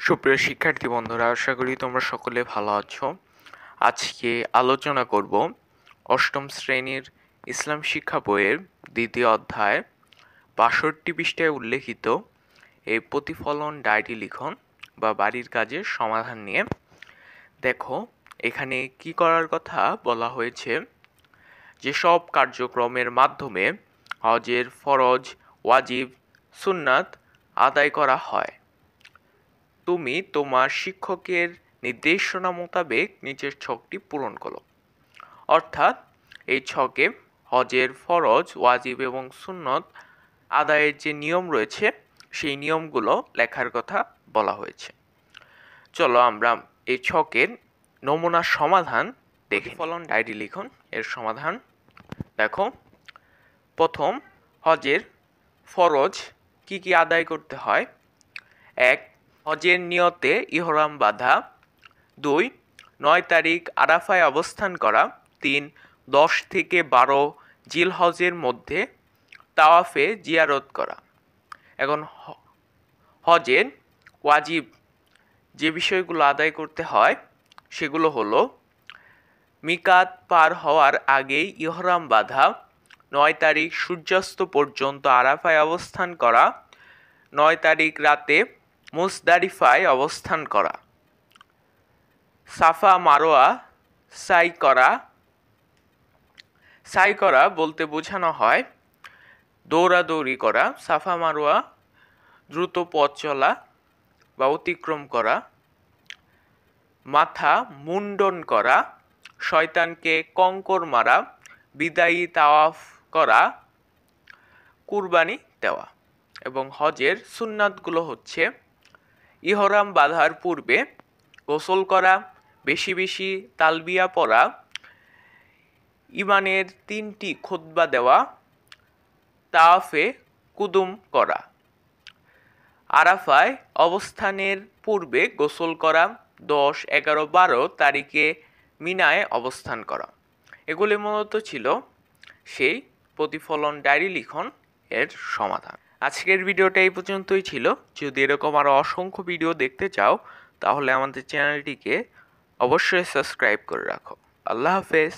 সুপ্রিয় শিক্ষার্থী বন্ধুরা, আশা করি তোমরা সকলে ভালো আছো। আজকে আলোচনা করব অষ্টম শ্রেণীর ইসলাম শিক্ষা বইয়ের দ্বিতীয় অধ্যায় ৬২ পৃষ্ঠায় উল্লেখিত এই প্রতিফলন ডায়েরি লিখন বা বাড়ির কাজের সমাধান নিয়ে। দেখো, এখানে কি করার কথা বলা হয়েছে, যেসব কার্যক্রমের মাধ্যমে হজের ফরজ, ওয়াজিব, সুন্নাত আদায় করা হয়, তুমি তোমার শিক্ষকের নির্দেশনা মোতাবেক নিচের ছকটি পূরণ করো। অর্থাৎ এই ছকে হজের ফরজ, ওয়াজিব এবং সুন্নত আদায়ের যে নিয়ম রয়েছে সেই নিয়মগুলো লেখার কথা বলা হয়েছে। চলো আমরা এই ছকের নমুনা সমাধান দেখি। প্রতিফলন ডায়েরি লিখন এর সমাধান দেখো। প্রথম, হজের ফরজ কি কি আদায় করতে হয়। ১. হজের নিয়তে ইহরাম বাঁধা। ২. ৯ তারিখ আরাফায় অবস্থান করা। ৩. ১০ থেকে ১২ জিলহজের মধ্যে তাওয়াফে জিয়ারত করা। এখন হজের ওয়াজিব যে বিষয়গুলো আদায় করতে হয় সেগুলো হলো: মিকাত পার হওয়ার আগেই ইহরাম বাঁধা, ৯ তারিখ সূর্যাস্ত পর্যন্ত আরাফায় অবস্থান করা, ৯ তারিখ রাতে মুজদালিফায় অবস্থান করা, সাফা মারোয়া সাই করা। সাই করা বলতে বোঝানো হয় দৌড়াদৌড়ি করা, সাফা মারোয়া দ্রুত পথ চলা বা অতিক্রম করা, মাথা মুন্ডন করা, শয়তানকে কঙ্কর মারা, বিদায়ী তাওয়াফ করা, কুরবানি দেওয়া। এবং হজের সুন্নাতগুলো হচ্ছে: ইহরাম বাঁধার পূর্বে গোসল করা, বেশি বেশি তালবিয়া পড়া, ইমানের ৩টি খুতবা দেওয়া, তাওয়াফে কুদুম করা, আরাফায় অবস্থানের পূর্বে গোসল করা, ১০, ১১, ১২ তারিখে মিনায় অবস্থান করা। এগুলি মূলত ছিল সেই প্রতিফলন ডায়েরি লিখন এর সমাধান। আজকের ভিডিওটা এই পর্যন্তই ছিল। যদি এরকম আরও অসংখ্য ভিডিও দেখতে চাও তাহলে আমাদের চ্যানেলটিকে অবশ্যই সাবস্ক্রাইব করে রাখো। আল্লাহ হাফেজ।